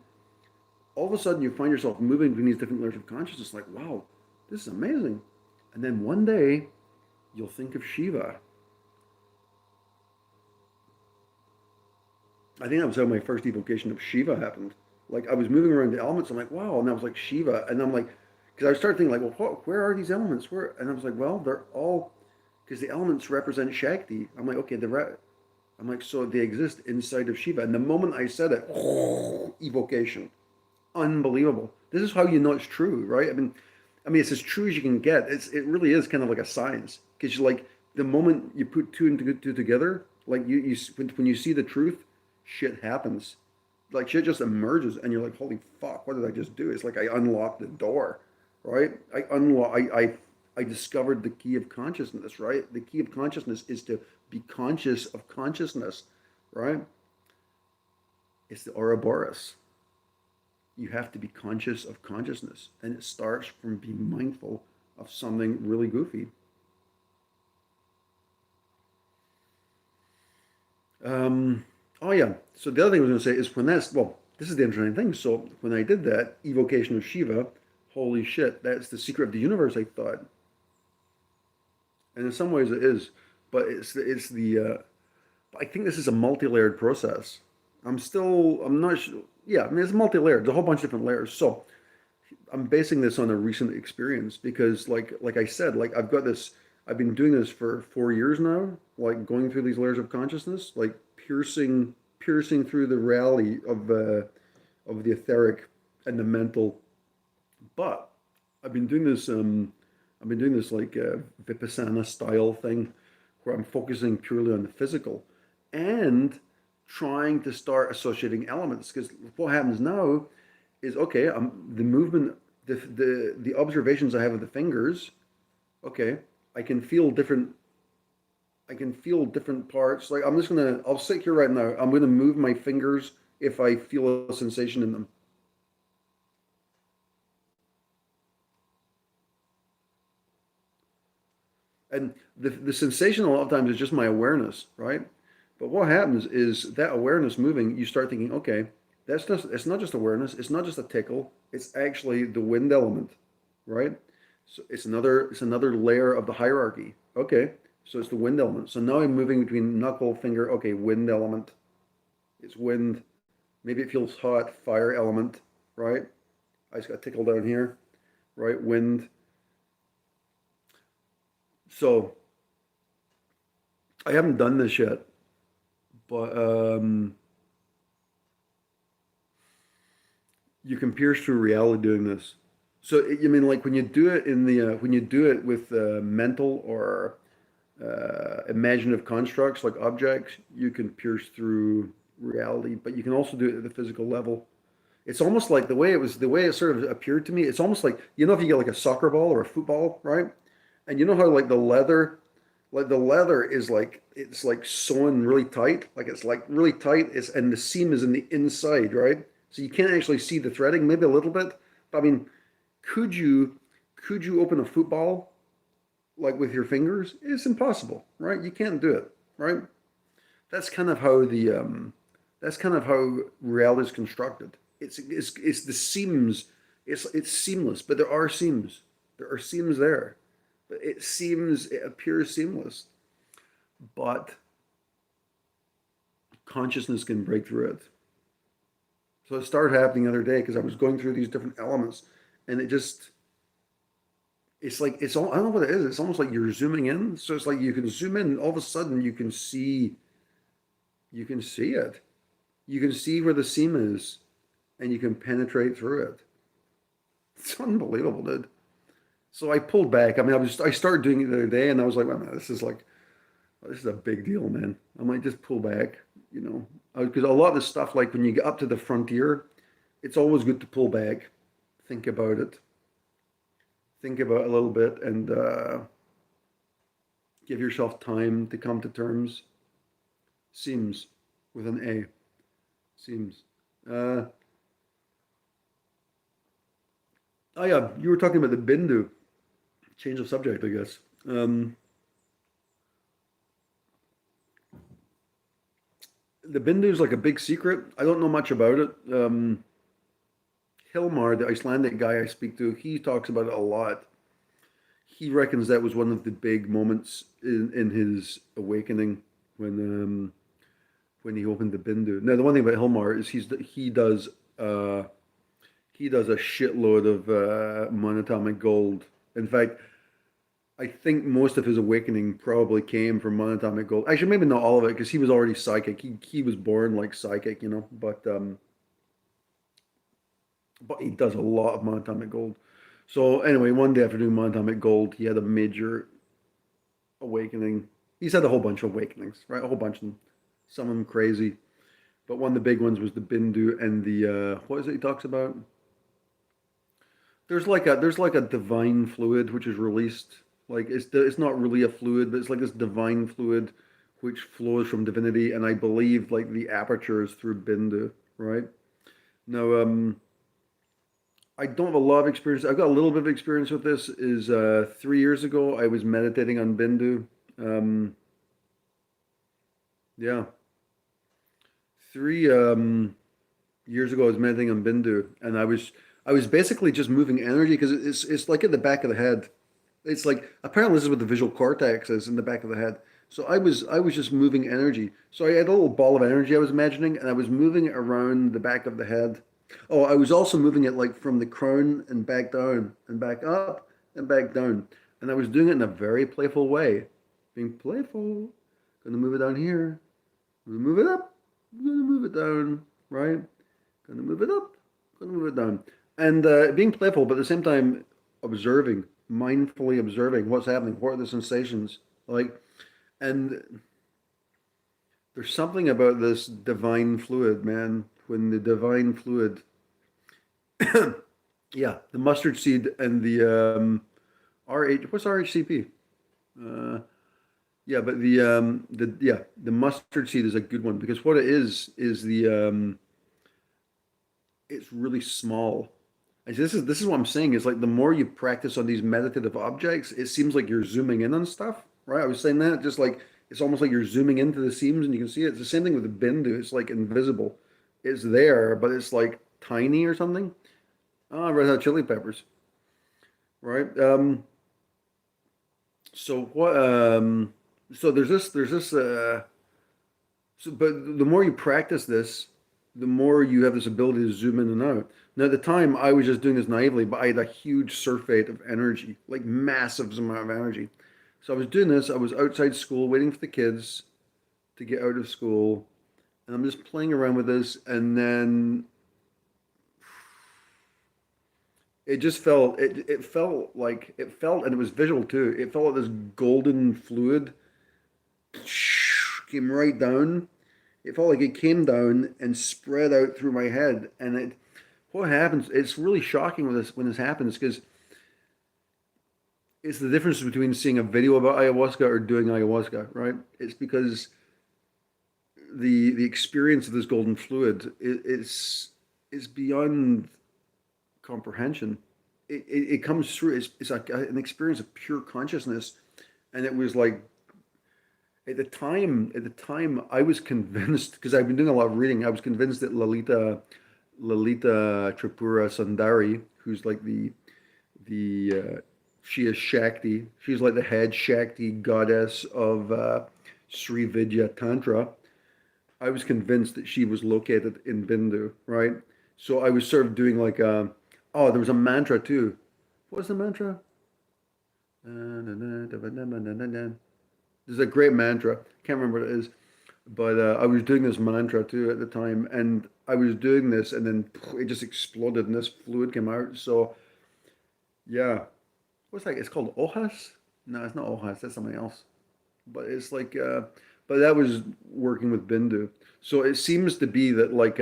all of a sudden you find yourself moving between these different layers of consciousness, like, wow, this is amazing. And then one day you'll think of Shiva. I think that was how my first evocation of Shiva happened. Like I was moving around the elements, I'm like, wow, and I was like Shiva, and I'm like, because I started thinking like, well, where are these elements? Where? And I was like, well, they're all, because the elements represent Shakti. I'm like, okay, I'm like, so they exist inside of Shiva. And the moment I said it, evocation. Unbelievable. This is how you know it's true, right? I mean, it's as true as you can get. It really is kind of like a science because like the moment you put two and two together, like when you see the truth, shit happens. Like shit just emerges, and you're like, holy fuck, what did I just do? It's like I unlocked the door, right? I discovered the key of consciousness, right? The key of consciousness is to be conscious of consciousness, right? It's the Ouroboros. You have to be conscious of consciousness, and it starts from being mindful of something really goofy. Oh yeah. So the other thing I was going to say is this is the interesting thing. So when I did that evocation of Shiva, holy shit, that's the secret of the universe, I thought. And in some ways it is, but I think this is a multi-layered process. I'm not sure. Yeah, I mean, it's multi-layered. There's a whole bunch of different layers. So I'm basing this on a recent experience because, like I said, like I've been doing this for 4 years now, like going through these layers of consciousness, like piercing through the reality of the etheric and the mental. But I've been doing this. I've been doing this like Vipassana style thing, where I'm focusing purely on the physical, and trying to start associating elements because what happens now is okay, the movement, the observations I have of the fingers, okay, I can feel different parts. Like I'll sit here right now, I'm gonna move my fingers if I feel a sensation in them. And the sensation a lot of times is just my awareness, right? But what happens is that awareness moving, you start thinking, okay, it's not just awareness, it's not just a tickle, it's actually the wind element, right? So it's another layer of the hierarchy. Okay, so it's the wind element. So now I'm moving between knuckle, finger, okay, wind element. It's wind. Maybe it feels hot, fire element, right? I just got tickle down here, right? Wind. So I haven't done this yet, but you can pierce through reality doing this. So you mean like when you do it when you do it with mental or imaginative constructs like objects, you can pierce through reality, but you can also do it at the physical level. It's almost like the way it sort of appeared to me. It's almost like if you get like a soccer ball or a football, right? And you know how like the leather is like it's like sewn really tight, like it's like really tight. And the seam is in the inside, right? So you can't actually see the threading, maybe a little bit. But I mean, could you open a football like with your fingers? It's impossible, right? You can't do it, right? That's kind of how that's kind of how reality is constructed. It's the seams. It's seamless, but there are seams. There are seams there, but it appears seamless, but consciousness can break through it. So it started happening the other day because I was going through these different elements, and it's like I don't know what it is. It's almost like you're zooming in. So it's like you can zoom in, and all of a sudden you can see it. You can see where the seam is, and you can penetrate through it. It's unbelievable, dude. So I pulled back. I mean, I started doing it the other day, and I was like, well, this is a big deal, man. I might just pull back, because a lot of the stuff, like when you get up to the frontier, it's always good to pull back, think about it, think about it a little bit, and give yourself time to come to terms. Seems with an A. Seems. Uh, oh yeah, you were talking about the Bindu. Change of subject, I guess. The Bindu is like a big secret. I don't know much about it. Hilmar, the Icelandic guy I speak to, he talks about it a lot. He reckons that was one of the big moments in his awakening when he opened the Bindu. Now, the one thing about Hilmar is uh, he does a shitload of monatomic gold. In fact, I think most of his awakening probably came from monatomic gold. Actually, maybe not all of it because he was already psychic. He was born like psychic, you know. But he does a lot of monatomic gold. So anyway, one day after doing monatomic gold, he had a major awakening. He's had a whole bunch of awakenings, right? A whole bunch of them. Some of them crazy, but one of the big ones was the Bindu and the what is it he talks about? There's like a divine fluid which is released. Like it's not really a fluid, but it's like this divine fluid which flows from divinity, and I believe like the aperture is through Bindu, right? Now, I don't have a lot of experience. I've got a little bit of experience with this. Is 3 years ago I was meditating on Bindu. Um, yeah, 3 years ago I was meditating on Bindu, and I was basically just moving energy because it's like at the back of the head. It's like apparently this is what the visual cortex is in the back of the head. So I was just moving energy. So I had a little ball of energy I was imagining, and I was moving it around the back of the head. Oh, I was also moving it like from the crown and back down and back up and back down. And I was doing it in a very playful way. Being playful. Gonna move it down here. Gonna move it up. Gonna move it down. Right? Gonna move it up. Gonna move it down. And being playful, but at the same time observing, mindfully observing what's happening. What are the sensations like? And there's something about this divine fluid, man. When the divine fluid, yeah, the mustard seed and the RH, what's RHCP? Uh, yeah, but the mustard seed is a good one because what it is it's really small. And this is what I'm saying is like the more you practice on these meditative objects, it seems like you're zooming in on stuff, right? I was saying that just like it's almost like you're zooming into the seams and you can see it. It's the same thing with the Bindu. It's like invisible. It's there, but it's like tiny or something. Ah, Red Hot Chili Peppers, right? So what? So but the more you practice this, the more you have this ability to zoom in and out. Now, at the time, I was just doing this naively, but I had a huge surfeit of energy, like massive amount of energy. So I was doing this. I was outside school waiting for the kids to get out of school, and I'm just playing around with this, and then it felt and it was visual too. It felt like this golden fluid came right down. It felt like it came down and spread out through my head. And what happens? It's really shocking when this happens because it's the difference between seeing a video about ayahuasca or doing ayahuasca, right? It's because the experience of this golden fluid is beyond comprehension. It comes through. It's like an experience of pure consciousness, and it was like at the time I was convinced because I've been doing a lot of reading. I was convinced that Lalita Tripura Sundari, who's like the she is Shakti. She's like the head Shakti goddess of Sri Vidya Tantra. I was convinced that she was located in Bindu, right? So I was sort of doing like oh, there was a mantra too. What was the mantra? There's a great mantra. Can't remember what it is, but I was doing this mantra too at the time, and I was doing this, and then it just exploded, and this fluid came out. So yeah, what's that? It's called Ojas. No, it's not Ojas. That's something else. But it's like, but that was working with Bindu. So it seems to be that like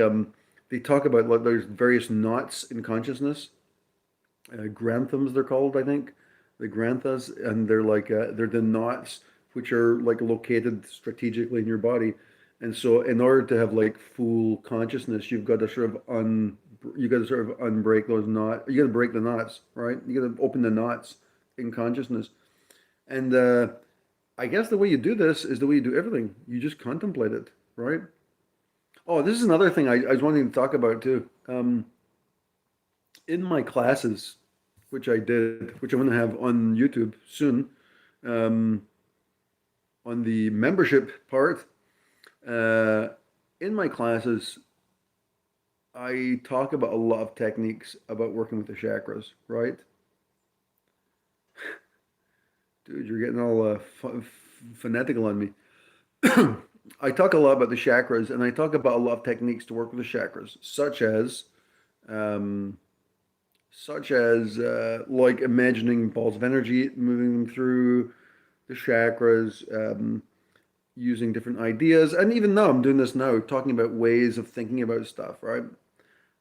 they talk about like there's various knots in consciousness, granthams they're called, I think, the granthas, and they're the knots which are like located strategically in your body. And so, in order to have like full consciousness, you've got to sort of you got to sort of unbreak those knots. You got to break the knots, right? You got to open the knots in consciousness. And I guess the way you do this is the way you do everything. You just contemplate it, right? Oh, this is another thing I was wanting to talk about too. In my classes, which I did, which I'm going to have on YouTube soon, um, on the membership part, uh, in my classes, I talk about a lot of techniques about working with the chakras, right? Dude, you're getting all phonetical on me. I talk a lot about the chakras, and I talk about a lot of techniques to work with the chakras, um, like imagining balls of energy, moving them through the chakras, using different ideas, and even now I'm doing this now, talking about ways of thinking about stuff, right?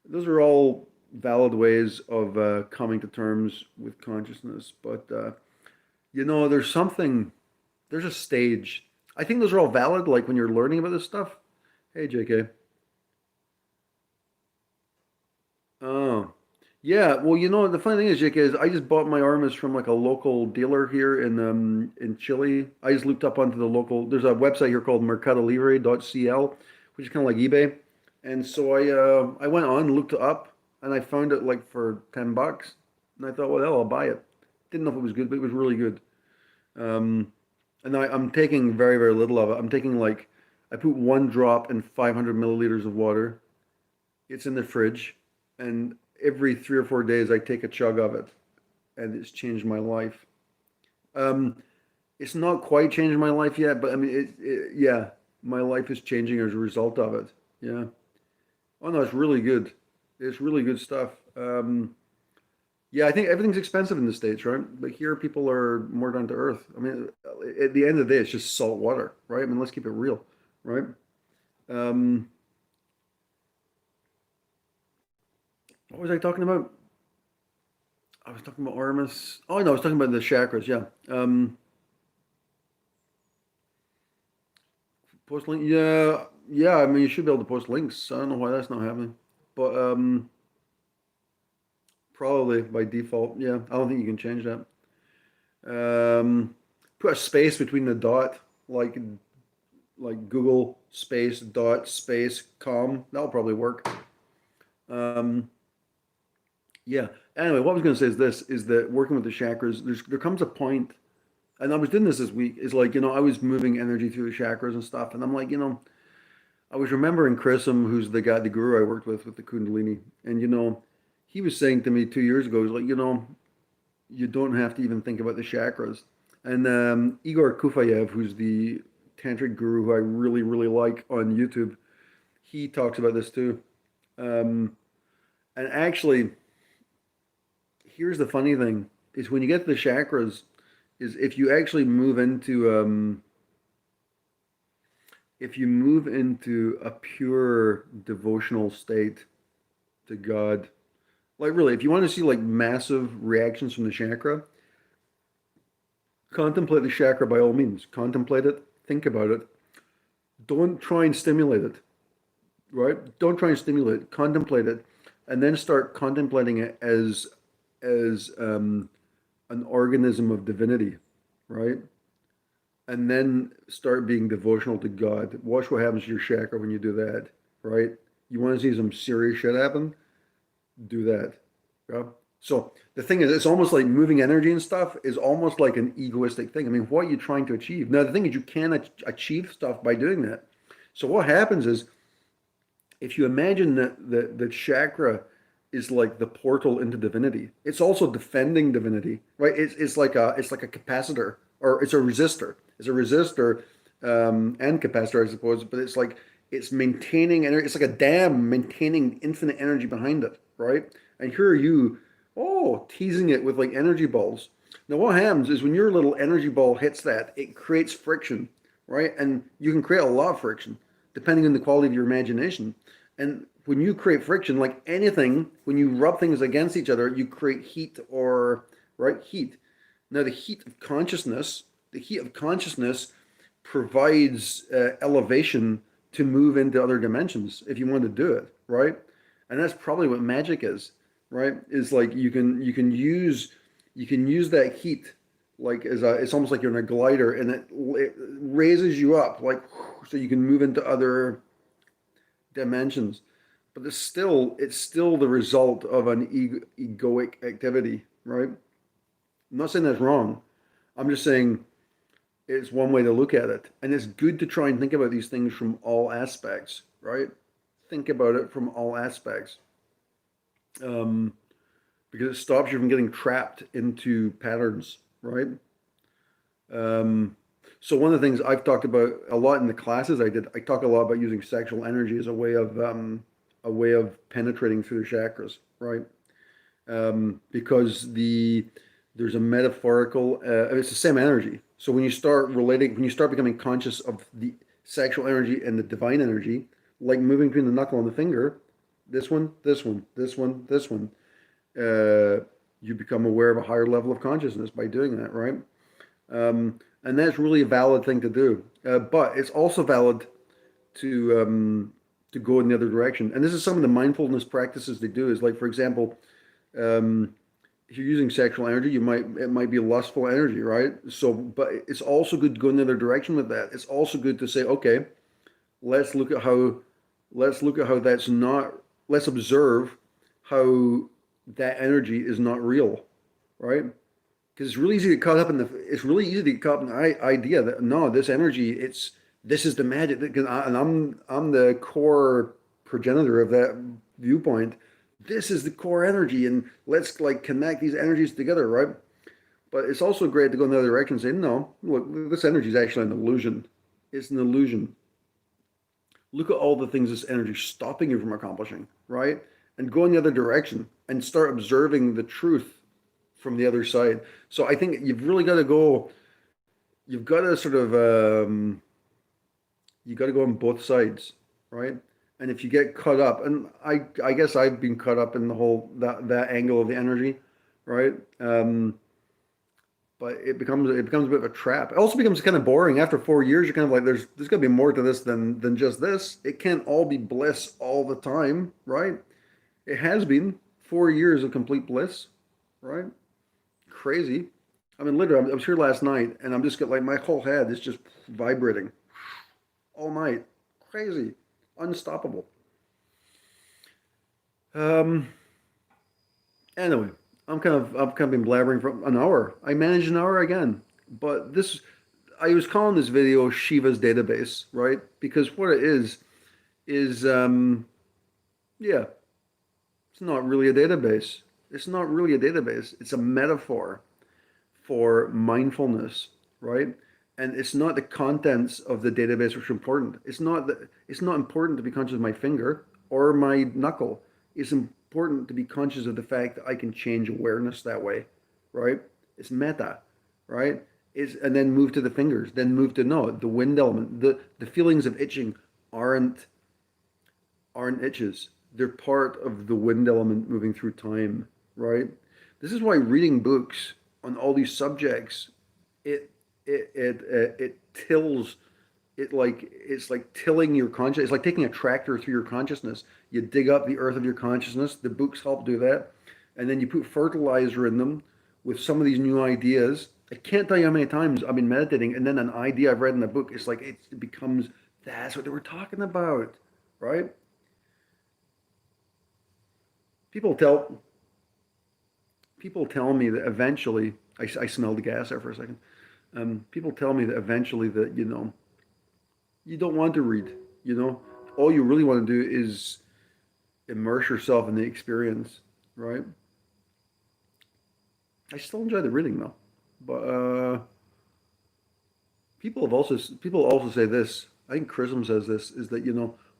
Those are all valid ways of coming to terms with consciousness, but there's a stage. I think those are all valid, like when you're learning about this stuff. Hey, JK. Oh, yeah. Well, the funny thing is, JK, is I just bought my armas from like a local dealer here in Chile. I just looked up onto the local. There's a website here called mercadolibre.cl, which is kind of like eBay. And so I went on, looked it up, and I found it like for $10. And I thought, well, hell, I'll buy it. Didn't know if it was good, but it was really good. Um, and I'm taking very, very little of it. I'm taking like, I put one drop in 500 milliliters of water. It's in the fridge. And every 3 or 4 days, I take a chug of it. And it's changed my life. Um, it's not quite changed my life yet, but I mean, yeah, my life is changing as a result of it. Yeah. Oh, no, it's really good. It's really good stuff. Yeah, I think everything's expensive in the States, right? But here people are more down to earth. I mean, at the end of the day, it's just salt water, right? I mean, let's keep it real, right? Um, what was I talking about? I was talking about Artemis. Oh, no, I was talking about the chakras, yeah. Post link, yeah, yeah. I mean, you should be able to post links. I don't know why that's not happening, but probably by default, yeah. I don't think you can change that. Put a space between the dot, like Google space dot space com. That'll probably work. Um, yeah. Anyway, what I was going to say is this: is that working with the chakras, there comes a point, and I was doing this week. Is like I was moving energy through the chakras and stuff, and I'm like I was remembering Chrism, who's the guru I worked with the Kundalini, and he was saying to me 2 years ago, he's like, you don't have to even think about the chakras. And Igor Kufayev, who's the tantric guru who I really, really like on YouTube, he talks about this too. Um, and actually, here's the funny thing: is when you get to the chakras, is if you move into a pure devotional state to God, like really, if you want to see like massive reactions from the chakra, contemplate the chakra by all means. Contemplate it, think about it. Don't try and stimulate it, right? Don't try and stimulate it. Contemplate it, and then start contemplating it as an organism of divinity, right? And then start being devotional to God. Watch what happens to your chakra when you do that, right? You want to see some serious shit happen? Do that. Yeah. So the thing is, it's almost like moving energy and stuff is almost like an egoistic thing. I mean, what are you trying to achieve? Now, the thing is, you can achieve stuff by doing that. So what happens is, if you imagine that the chakra is like the portal into divinity, it's also defending divinity, right? It's like a capacitor, or it's a resistor. It's a resistor and capacitor, I suppose. But it's maintaining energy. It's like a dam maintaining infinite energy behind it, right? And here are you, teasing it with like energy balls. Now, what happens is when your little energy ball hits that, it creates friction, right? And you can create a lot of friction depending on the quality of your imagination. And when you create friction, like anything, when you rub things against each other, you create heat or, right, heat. Now, the heat of consciousness provides elevation to move into other dimensions if you want to do it, right? And that's probably what magic is, right? Is like you can use that heat like as a, it's almost like you're in a glider, and it raises you up like so you can move into other dimensions. But it's still the result of an egoic activity, right? I'm not saying that's wrong. I'm just saying it's one way to look at it. And it's good to try and think about these things from all aspects, right? Think about it from all aspects. Um, because it stops you from getting trapped into patterns, right? Um, so one of the things I've talked about a lot in the classes I talk a lot about using sexual energy as a way of penetrating through the chakras, right? Because there's a metaphorical, it's the same energy. So when you start becoming conscious of the sexual energy and the divine energy, like moving between the knuckle and the finger, this one, this one, this one, this one, you become aware of a higher level of consciousness by doing that, right? And that's really a valid thing to do. But it's also valid to go in the other direction. And this is some of the mindfulness practices they do. Is like, for example, um, if you're using sexual energy, it might be lustful energy, right? So, but it's also good to go in the other direction with that. It's also good to say, okay, let's look at how that's not. Let's observe how that energy is not real, right? Because it's really easy to get caught up in the idea that no, this energy, this is the magic. And I'm the core progenitor of that viewpoint. This is the core energy, and let's like connect these energies together, right? But it's also great to go in the other direction and say, no, look, this energy is actually an illusion. It's an illusion. Look at all the things this energy is stopping you from accomplishing, right? And go in the other direction and start observing the truth from the other side. So I think you've really got to go. You've got to sort of you got to go on both sides, right? And if you get caught up, and I guess I've been caught up in the whole that angle of the energy, right? But it becomes a bit of a trap. It also becomes kind of boring after 4 years. You're kind of like there's got to be more to this than just this. It can't all be bliss all the time, right? It has been 4 years of complete bliss, right? Crazy. I mean, literally, I was here last night, and I'm just get like my whole head is just vibrating all night. Crazy, unstoppable. Um. Anyway, I've kind of been blabbering for an hour. I managed an hour again, but this I was calling this video Shiva's database, right? Because what it is yeah, it's not really a database. It's not really a database. It's a metaphor for mindfulness, right? And it's not the contents of the database which are important. It's not important to be conscious of my finger or my knuckle. It's important to be conscious of the fact that I can change awareness that way, right? It's meta, right? And then move to the fingers, then move to no, the wind element. The feelings of itching aren't itches. They're part of the wind element moving through time, right? This is why reading books on all these subjects, it it tills it's like tilling your conscious. It's like taking a tractor through your consciousness. You dig up the earth of your consciousness. The books help do that, and then you put fertilizer in them with some of these new ideas. I can't tell you how many times I've been meditating, and then an idea I've read in a book, it's like it becomes that's what they were talking about, right? People tell people tell me that eventually I smelled the gas there for a second. People tell me that eventually that you don't want to read. All you really want to do is immerse yourself in the experience, right? I still enjoy the reading though, but people also say this. I think Chrism says this is that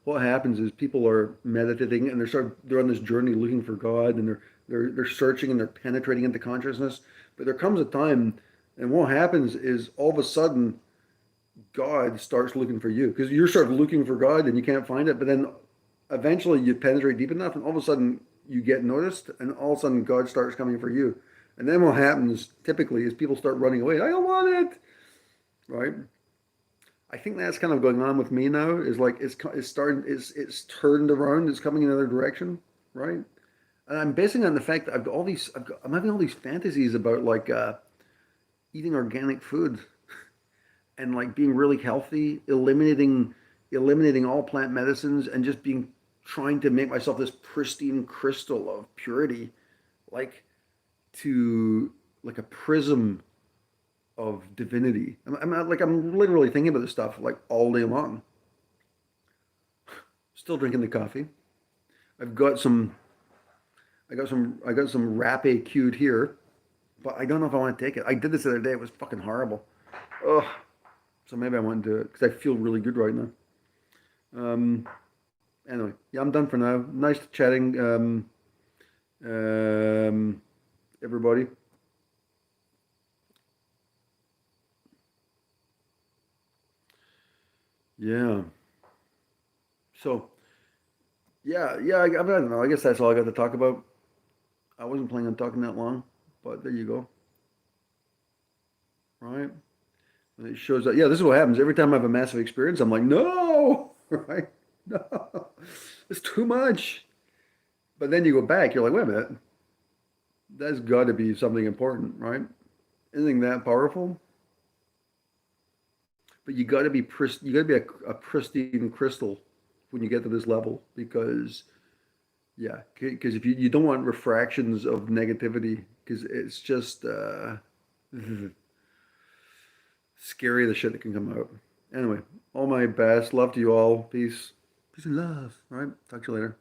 what happens is people are meditating and they're on this journey looking for God, and they're searching and they're penetrating into consciousness, but there comes a time, and what happens is all of a sudden God starts looking for you because you're sort of looking for God and you can't find it, but then eventually you penetrate deep enough, and all of a sudden you get noticed, and all of a sudden God starts coming for you. And then what happens typically is people start running away. I don't want it, right? I think that's kind of going on with me now. Is like it's starting, it's turned around. It's coming in another direction, right? And I'm basing it on the fact that I've got all these. I'm having all these fantasies about like eating organic food and like being really healthy, eliminating all plant medicines, and just being trying to make myself this pristine crystal of purity, like to like a prism of divinity. I'm literally thinking about this stuff like all day long. Still drinking the coffee. I've got some. I got some rapé queued here, but I don't know if I want to take it. I did this the other day. It was fucking horrible. Ugh. So maybe I want to do it because I feel really good right now. Um, anyway, yeah, I'm done for now. Nice chatting, everybody. Yeah. So, yeah. I don't know. I guess that's all I got to talk about. I wasn't planning on talking that long, but there you go. Right? And it shows that, yeah, this is what happens. Every time I have a massive experience, I'm like, no, right? No, it's too much. But then you go back, you're like, wait a minute, that's got to be something important, right? Anything that powerful? But you got to be you got to be a pristine crystal when you get to this level because, yeah, because if you don't want refractions of negativity because it's just scary the shit that can come out. Anyway, all my best. Love to you all. Peace. Peace and love. All right. Talk to you later.